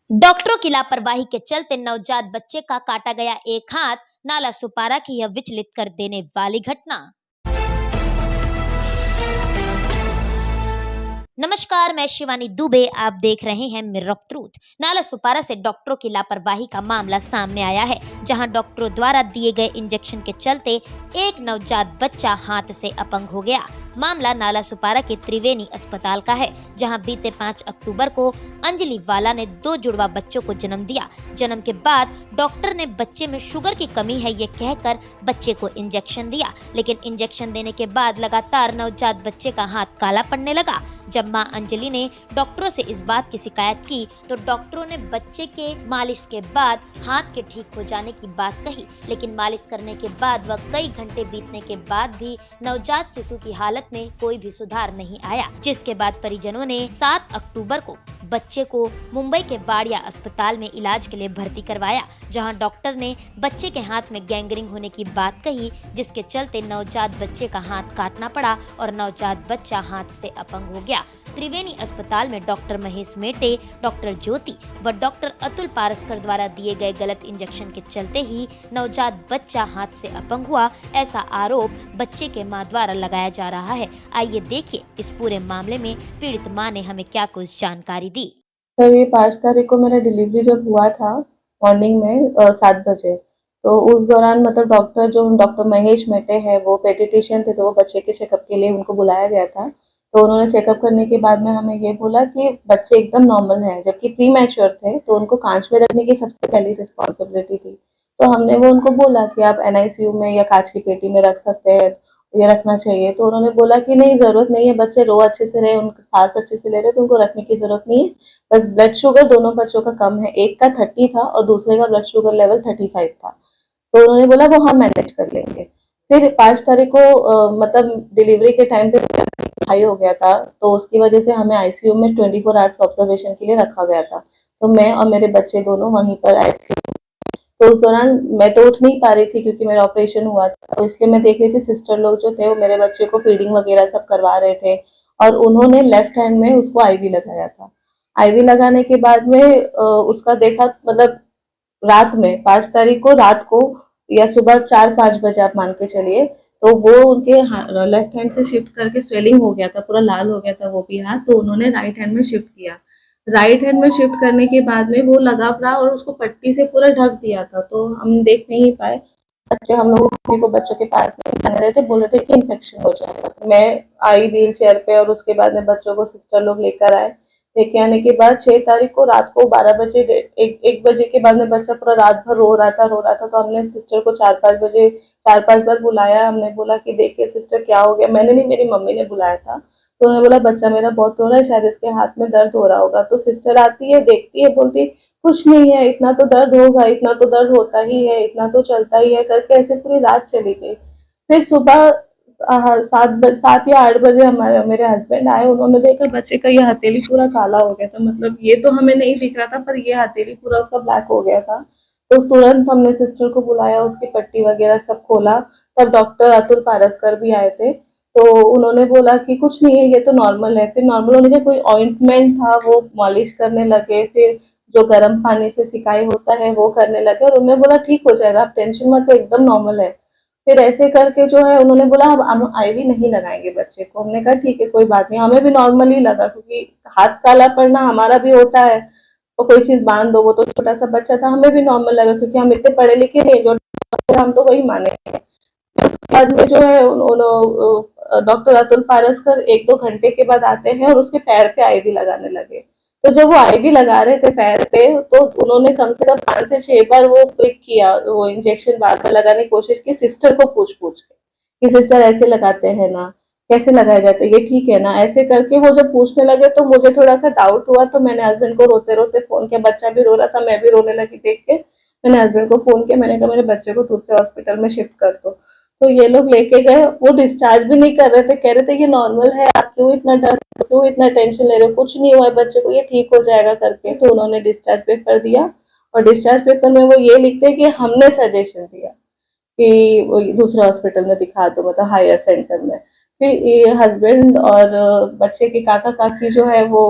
डॉक्टरों की लापरवाही के चलते नवजात बच्चे का काटा गया एक हाथ। नाला सुपारा की यह विचलित कर देने वाली घटना। नमस्कार, मैं शिवानी दुबे, आप देख रहे हैं मिरर ऑफ ट्रूथ। नाला सुपारा से डॉक्टरों की लापरवाही का मामला सामने आया है, जहां डॉक्टरों द्वारा दिए गए इंजेक्शन के चलते एक नवजात बच्चा हाथ से अपंग हो गया। मामला नाला सुपारा के त्रिवेणी अस्पताल का है, जहां बीते 5 अक्टूबर को अंजलि वाला ने 2 जुड़वा बच्चों को जन्म दिया। जन्म के बाद डॉक्टर ने बच्चे में शुगर की कमी है ये कहकर बच्चे को इंजेक्शन दिया, लेकिन इंजेक्शन देने के बाद लगातार नवजात बच्चे का हाथ काला पड़ने लगा। जब मां अंजलि ने डॉक्टरों से इस बात की शिकायत की, तो डॉक्टरों ने बच्चे के मालिश के बाद हाथ के ठीक हो जाने की बात कही, लेकिन मालिश करने के बाद व कई घंटे बीतने के बाद भी नवजात शिशु की हालत में कोई भी सुधार नहीं आया, जिसके बाद परिजनों ने 7 अक्टूबर को बच्चे को मुंबई के बाड़िया अस्पताल में इलाज के लिए भर्ती करवाया, जहां डॉक्टर ने बच्चे के हाथ में गैंग्रीन होने की बात कही, जिसके चलते नवजात बच्चे का हाथ काटना पड़ा और नवजात बच्चा हाथ से अपंग हो गया। त्रिवेणी अस्पताल में डॉक्टर महेश मेटे, डॉक्टर ज्योति व डॉक्टर अतुल पारस्कर द्वारा दिए गए गलत इंजेक्शन के चलते ही नवजात बच्चा हाथ से अपंग हुआ, ऐसा आरोप बच्चे के मां द्वारा लगाया जा रहा है। आइए देखिए इस पूरे मामले में पीड़ित मां ने हमें क्या कुछ जानकारी दी। सर ये 5 तारीख को मेरा डिलीवरी जब हुआ था मॉर्निंग में 7 बजे, तो उस दौरान मतलब डॉक्टर महेश मेटे हैं, वो पेडियाट्रिशियन थे, तो वो बच्चे के चेकअप के लिए उनको बुलाया गया था। तो उन्होंने चेकअप करने के बाद में हमें ये बोला कि बच्चे एकदम नॉर्मल हैं, जबकि प्री मैच्योर थे, तो उनको कांच में रखने की सबसे पहली रिस्पॉन्सिबिलिटी थी। तो हमने वो उनको बोला कि आप एनआईसीयू में या कांच की पेटी में रख सकते हैं, ये रखना चाहिए। तो उन्होंने बोला कि नहीं, ज़रूरत नहीं है, बच्चे रो अच्छे से रहे, उनका सांस अच्छे से ले रहे, तो उनको रखने की ज़रूरत नहीं है। बस ब्लड शुगर दोनों बच्चों का कम है, एक का 30 था और दूसरे का ब्लड शुगर लेवल 35 था। तो उन्होंने बोला वो हम मैनेज कर लेंगे। फिर 5 तारीख को मतलब डिलीवरी के टाइम पे हाई हो गया था, तो उसकी वजह से हमें आईसीयू में 24 आवर्स ऑब्जर्वेशन के लिए रखा गया था। तो मैं और मेरे बच्चे दोनों वहीं पर आईसीयू। तो उस दौरान मैं तो उठ नहीं पा रही थी क्योंकि मेरा ऑपरेशन हुआ था, तो इसलिए मैं देख रही थी सिस्टर लोग जो थे वो मेरे बच्चे को फीडिंग वगैरह सब करवा रहे थे, और उन्होंने लेफ्ट हैंड में उसको आईवी लगाया था। आईवी लगाने के बाद में उसका देखा, मतलब रात में 5 तारीख को रात को या सुबह 4-5 बजे आप मान के चलिए, तो वो उनके लेफ्ट हैंड से शिफ्ट करके स्वेलिंग हो गया था, पूरा लाल हो गया था वो भी हाथ, तो उन्होंने राइट हैंड में शिफ्ट किया। राइट हैंड में शिफ्ट करने के बाद में वो लगा रहा और उसको पट्टी से पूरा ढक दिया था, तो हम देख नहीं पाए। बच्चे, हम लोग किसी को बच्चों के पास नहीं जाने रहे थे, बोल रहे थे कि इन्फेक्शन हो जाएगा। मैं आई व्हील चेयर पे, और उसके बाद में बच्चों को सिस्टर लोग लेकर आए। लेके आने के बाद 6 तारीख को रात को 12 बजे, 1 बजे के बाद में बच्चा पूरा रात भर रो रहा था। तो हमने सिस्टर को 4-5 बजे 4-5 बार बुलाया। हमने बोला कि देखिए सिस्टर क्या हो गया, मैंने नहीं, मेरी मम्मी ने बुलाया था। तो उन्होंने बोला बच्चा मेरा बहुत रो रहा है, शायद इसके हाथ में दर्द हो रहा होगा। तो सिस्टर आती है, देखती है, बोलती कुछ नहीं है, इतना तो दर्द होगा, इतना तो दर्द होता ही है, इतना तो चलता ही है, करके ऐसे पूरी रात चली गई। फिर सुबह 7 या 8 बजे हमारे मेरे हस्बैंड आए, उन्होंने देखा बच्चे का ये हथेली पूरा काला हो गया था, मतलब ये तो हमें नहीं दिख रहा था, पर ये हथेली पूरा उसका ब्लैक हो गया था। तो तुरंत हमने सिस्टर को बुलाया, उसकी पट्टी वगैरह सब खोला। तब डॉक्टर अतुल पारस्कर भी आए थे, तो उन्होंने बोला कि कुछ नहीं है, ये तो नॉर्मल है। फिर नॉर्मल होने के कोई ऑइंटमेंट था, वो मालिश करने लगे, फिर जो गर्म पानी से सिकाई होता है वो करने लगे, और उन्होंने बोला ठीक हो जाएगा, आप टेंशन मत लो, एकदम नॉर्मल है। फिर ऐसे करके जो है उन्होंने बोला अब हम आईवी नहीं लगाएंगे बच्चे को। हमने कहा ठीक है, कोई बात नहीं, हमें भी नॉर्मल ही लगा, क्योंकि हाथ काला पड़ना हमारा भी होता है, तो कोई चीज बांध दो, वो तो छोटा सा बच्चा था, हमें भी नॉर्मल लगा, क्योंकि हम इतने पढ़े लिखे नहीं, जो हम तो वही माने। उसके बाद में जो है डॉक्टर अतुल पारस्कर 1-2 घंटे के बाद आते हैं और उसके पैर पे आईवी लगाने लगे। तो जब वो आईवी लगा रहे थे पैर पे, तो उन्होंने कम से कम 5 से 6 बार वो क्लिक किया, वो इंजेक्शन बार बार लगाने की कोशिश की, सिस्टर को पूछ पूछ के कि सिस्टर ऐसे लगाते हैं ना, कैसे लगाए जाते हैं, ये ठीक है ना, ऐसे करके वो जब पूछने लगे तो मुझे थोड़ा सा डाउट हुआ। तो मैंने हस्बैंड को रोते रोते फोन किया, बच्चा भी रो रहा था, मैं भी रोने लगी देख के। मैंने हस्बैंड को फोन किया, मैंने कहा मेरे बच्चे को दूसरे हॉस्पिटल में शिफ्ट कर दो। तो ये लोग लेके गए, वो डिस्चार्ज भी नहीं कर रहे थे, कह रहे थे ये नॉर्मल है, आप क्यों इतना डर, क्यों इतना टेंशन ले रहे हो, कुछ नहीं हुआ है बच्चे को, ये ठीक हो जाएगा करके। तो उन्होंने डिस्चार्ज पेपर दिया, और डिस्चार्ज पेपर में वो ये लिखते हैं कि हमने सजेशन दिया कि वो दूसरे हॉस्पिटल में दिखा दो, मतलब हायर सेंटर में। फिर ये हस्बैंड और बच्चे के काका काकी जो है वो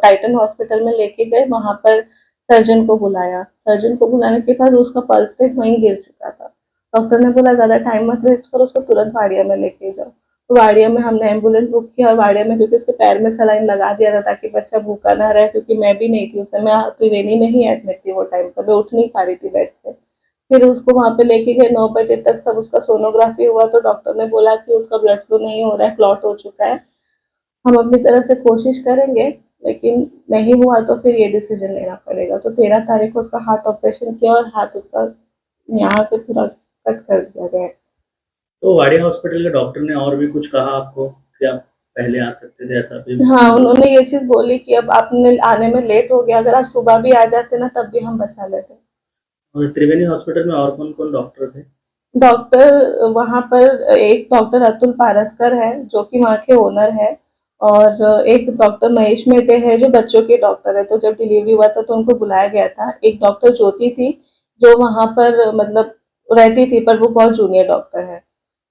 टाइटन हॉस्पिटल में लेके गए, वहां पर सर्जन को बुलाया। सर्जन को बुलाने के बाद उसका पल्स रेट वहीं गिर चुका था। डॉक्टर ने बोला ज़्यादा टाइम मत वेस्ट करो, उसको तुरंत वाडिया में लेके जाओ। तो वाडिया में हमने एम्बुलेंस बुक किया और वाडिया में, क्योंकि उसके पैर में सलाइन लगा दिया था ताकि बच्चा भूखा ना रहे, क्योंकि मैं भी नहीं थी उस समय, त्रिवेणी में ही एडमिट थी वो टाइम पर, मैं उठ नहीं पा रही थी बेड से। फिर उसको वहाँ पे लेके गए, 9 बजे तक सब उसका सोनोग्राफी हुआ तो डॉक्टर ने बोला कि उसका ब्लड फ्लो नहीं हो रहा है, क्लॉट हो चुका है। हम अपनी तरफ से कोशिश करेंगे, लेकिन नहीं हुआ तो फिर ये डिसीजन लेना पड़ेगा। तो 13 तारीख को उसका हाथ ऑपरेशन किया और हाथ उसका यहाँ से पूरा कट कर दिया गया है। तो वाडिया हॉस्पिटल के डॉक्टर ने और भी कुछ कहा आपको कि आप पहले आ सकते थे, ऐसा भी? हाँ, उन्होंने ये चीज़ बोली कि अब आपने आने में लेट हो गया, अगर आप सुबह भी आ जाते ना तब भी हम बचा लेते। और त्रिवेणी हॉस्पिटल में और कौन-कौन डॉक्टर थे? डॉक्टर वहाँ पर एक डॉक्टर अतुल पारस्कर है जो कि वहाँ के ओनर है, और एक डॉक्टर महेश मेटे है जो बच्चों के डॉक्टर है। तो जब डिलीवरी हुआ था तो उनको बुलाया गया था। एक डॉक्टर ज्योति थी जो वहाँ पर मतलब रहती थी, पर वो बहुत जूनियर डॉक्टर है।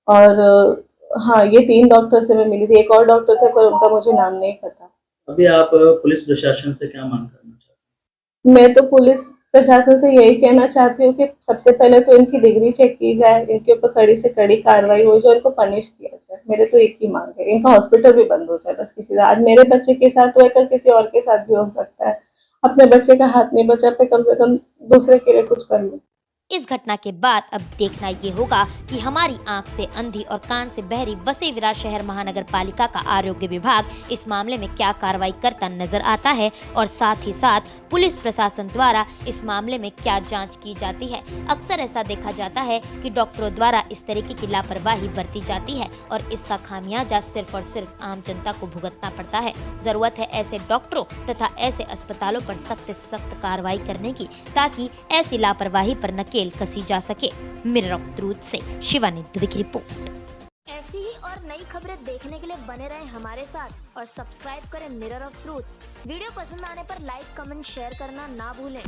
और हाँ, ये 3 डॉक्टर से मैं मिली थी। एक और डॉक्टर थे पर उनका मुझे नाम नहीं पता। अभी आप पुलिस प्रशासन से क्या मांग करना चाहते हैं? मैं तो पुलिस प्रशासन से यही कहना चाहती हूँ कि सबसे पहले तो इनकी डिग्री चेक की जाए, इनके ऊपर कड़ी से कड़ी कार्रवाई हो जाए, इनको पनिश किया जाए। मेरे तो एक ही मांग है, इनका हॉस्पिटल भी बंद हो जाए बस किसी तरह। आज मेरे बच्चे के साथ हुआ, कल किसी और के साथ भी हो सकता है। अपने बच्चे का हाथ नहीं बचा पे कम से कम दूसरे के लिए कुछ कर लो। इस घटना के बाद अब देखना ये होगा कि हमारी आंख से अंधी और कान से बहरी वसई शहर महानगर पालिका का आरोग्य विभाग इस मामले में क्या कार्रवाई करता नजर आता है, और साथ ही साथ पुलिस प्रशासन द्वारा इस मामले में क्या जांच की जाती है। अक्सर ऐसा देखा जाता है कि डॉक्टरों द्वारा इस तरीके की लापरवाही बरती जाती है और इसका खामियाजा सिर्फ और सिर्फ आम जनता को भुगतना पड़ता है। जरूरत है ऐसे डॉक्टरों तथा ऐसे अस्पतालों पर सख्त से सख्त कार्रवाई करने की, ताकि ऐसी लापरवाही पर नकेल कसी जा सके। मिरर ऑफ ट्रूथ से शिवानी दुबे की रिपोर्ट। ऐसी ही और नई खबरें देखने के लिए बने रहें हमारे साथ और सब्सक्राइब करें मिरर ऑफ ट्रूथ। वीडियो पसंद आने पर लाइक, कमेंट, शेयर करना ना भूलें।